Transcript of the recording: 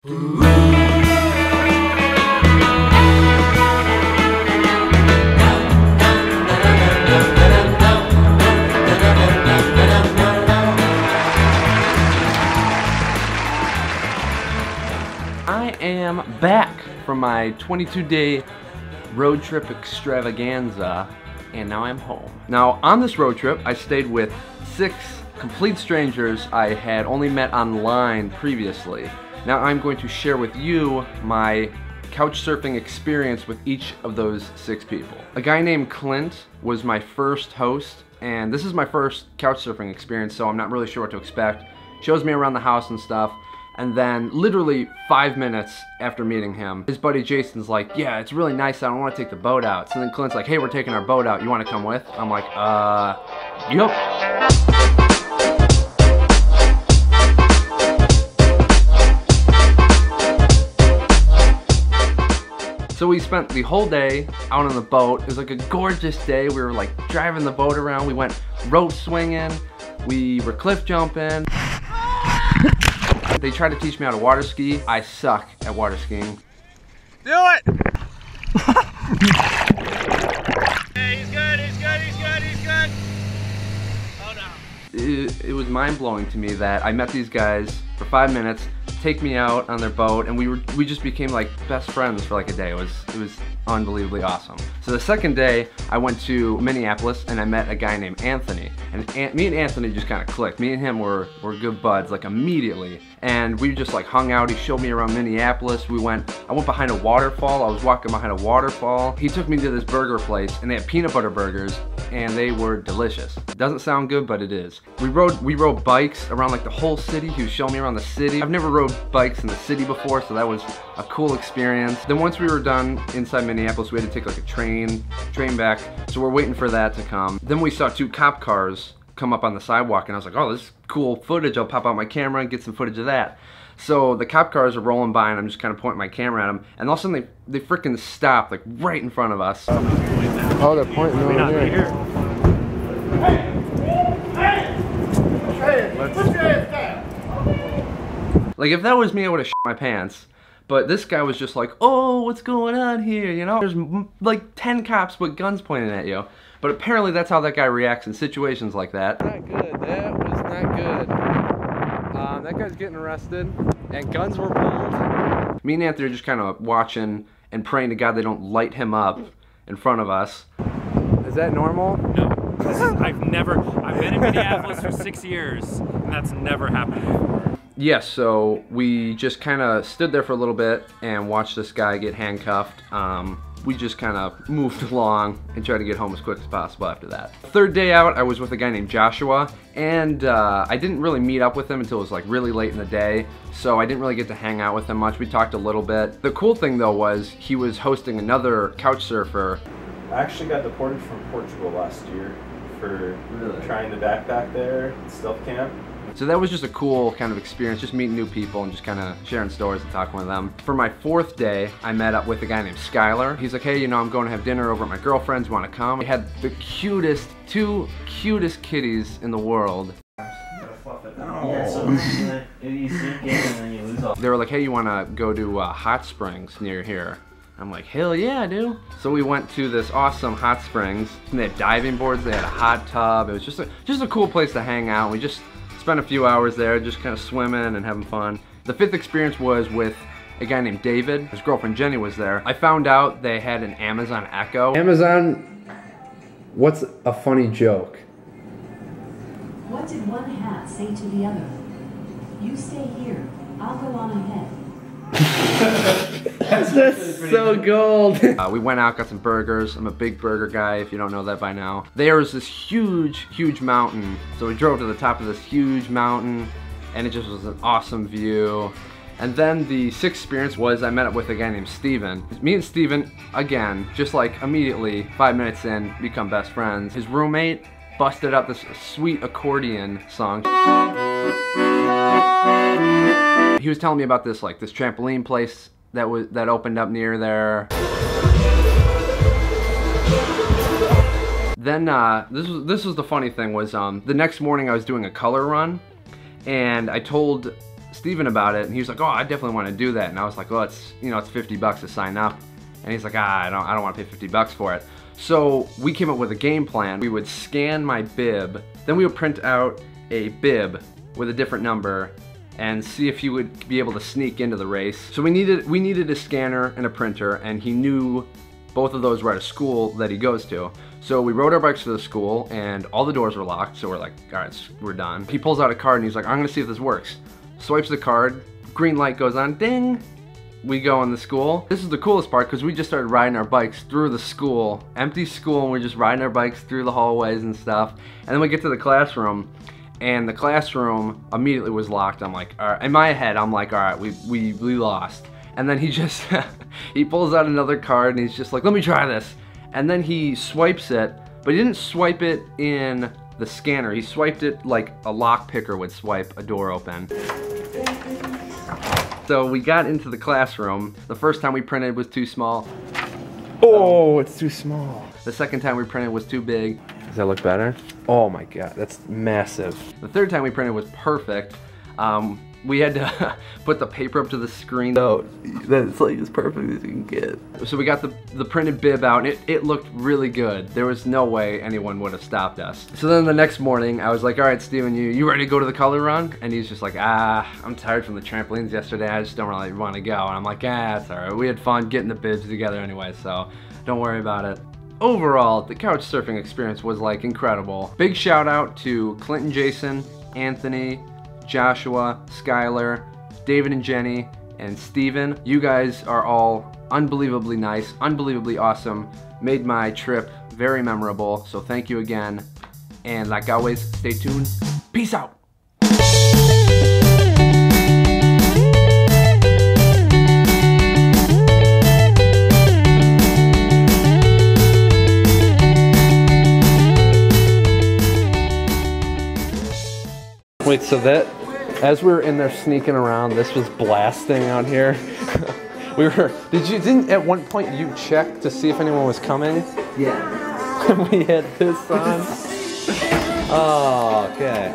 I am back from my 22-day road trip extravaganza, and now I'm home. Now, on this road trip, I stayed with 6 complete strangers I had only met online previously. Now I'm going to share with you my couchsurfing experience with each of those 6 people. A guy named Clint was my first host, and this is my first couchsurfing experience, so I'm not really sure what to expect. Shows me around the house and stuff. And then literally 5 minutes after meeting him, his buddy Jason's like, yeah, it's really nice, I don't want to take the boat out. So then Clint's like, hey, we're taking our boat out, you want to come with? I'm like, yup. So we spent the whole day out on the boat. It was like a gorgeous day. We were like driving the boat around. We went rope swinging. We were cliff jumping. They tried to teach me how to water ski. I suck at water skiing. Do it! Hey, he's good, he's good, he's good, he's good. Oh no. It was mind-blowing to me that I met these guys for 5 minutes, take me out on their boat, and we just became like best friends for like a day. It was unbelievably awesome. So the second day, I went to Minneapolis and I met a guy named Anthony. And me and Anthony just kind of clicked. Me and him were good buds like immediately. And we just like hung out. He showed me around Minneapolis. I went behind a waterfall. I was walking behind a waterfall. He took me to this burger place and they had peanut butter burgers and they were delicious. It doesn't sound good, but it is. We rode bikes around like the whole city. He was showing me around the city. I've never rode bikes in the city before, so that was a cool experience. Then once we were done inside Minneapolis, we had to take like a train back. So we're waiting for that to come. Then we saw 2 cop cars come up on the sidewalk and I was like, oh, this is cool footage. I'll pop out my camera and get some footage of that. So the cop cars are rolling by and I'm just kind of pointing my camera at them, and all of a sudden they freaking stopped like right in front of us. Oh, they're pointing over here. Like if that was me, I would have shit my pants. But this guy was just like, oh, what's going on here? You know, there's like 10 cops with guns pointing at you. But apparently that's how that guy reacts in situations like that. Not good, that was not good. That guy's getting arrested, and guns were pulled. Me and Anthony are just kind of watching and praying to God they don't light him up in front of us. Is that normal? No. I've been in Minneapolis for 6 years, and that's never happened before. Yes, so we just kind of stood there for a little bit and watched this guy get handcuffed. We just kind of moved along and tried to get home as quick as possible after that. Third day out, I was with a guy named Joshua, and I didn't really meet up with him until it was like really late in the day, so I didn't really get to hang out with him much. We talked a little bit. The cool thing though was he was hosting another couchsurfer. I actually got deported from Portugal last year for trying to backpack there, stealth camp. So that was just a cool kind of experience, just meeting new people and just kind of sharing stories and talking with them. For my 4th day, I met up with a guy named Skylar. He's like, hey, you know, I'm going to have dinner over at my girlfriend's, want to come? We had the 2 cutest kitties in the world. Yeah, so you sink in and then you lose all. They were like, hey, you want to go to hot springs near here? I'm like, hell yeah, I do. So we went to this awesome hot springs, and they had diving boards, they had a hot tub. It was just a cool place to hang out. We just spent a few hours there just kind of swimming and having fun. The 5th experience was with a guy named David. His girlfriend Jenny was there. I found out they had an Amazon Echo. Amazon, what's a funny joke? What did one hat say to the other? You stay here, I'll go on ahead. That's so gold. We went out, got some burgers. I'm a big burger guy, if you don't know that by now. There was this huge mountain. So we drove to the top of this huge mountain, and it just was an awesome view. And then the 6th experience was I met up with a guy named Steven. Me and Steven, again, just like immediately, 5 minutes in, become best friends. His roommate busted out this sweet accordion song. He was telling me about this this trampoline place that opened up near there. Then this was the funny thing was the next morning I was doing a color run, and I told Steven about it, and he was like, oh, I definitely want to do that. And I was like, well, it's, you know, it's $50 to sign up. And he's like, I don't want to pay $50 for it. So we came up with a game plan. We would scan my bib, then we would print out a bib with a different number and see if he would be able to sneak into the race. So we needed a scanner and a printer, and he knew both of those were at a school that he goes to. So we rode our bikes to the school, and all the doors were locked, so we're like, all right, we're done. He pulls out a card and he's like, I'm gonna see if this works. Swipes the card, green light goes on, ding! We go in the school. This is the coolest part because we just started riding our bikes through the school, empty school, and we're just riding our bikes through the hallways and stuff. And then we get to the classroom, and the classroom immediately was locked. I'm like, all right, in my head, I'm like, all right, we lost. And then he just, he pulls out another card and he's just like, let me try this. And then he swipes it, but he didn't swipe it in the scanner. He swiped it like a lock picker would swipe a door open. So we got into the classroom. The first time we printed was too small. Oh, it's too small. The second time we printed was too big. Does that look better? Oh my God, that's massive. The third time we printed was perfect. We had to put the paper up to the screen. Oh, that's like as perfect as you can get. So we got the printed bib out, and it looked really good. There was no way anyone would have stopped us. So then the next morning, I was like, all right, Steven, you ready to go to the color run? And he's just like, I'm tired from the trampolines yesterday. I just don't really want to go. And I'm like, it's all right. We had fun getting the bibs together anyway, so don't worry about it. Overall, the couch surfing experience was like incredible. Big shout out to Clinton, Jason, Anthony, Joshua, Skylar, David and Jenny, and Steven. You guys are all unbelievably nice, unbelievably awesome, made my trip very memorable, so thank you again. And like always, stay tuned. Peace out. Wait, so that, as we were in there sneaking around, this was blasting out here. Didn't at one point you check to see if anyone was coming? Yeah. We had this on. Oh, okay.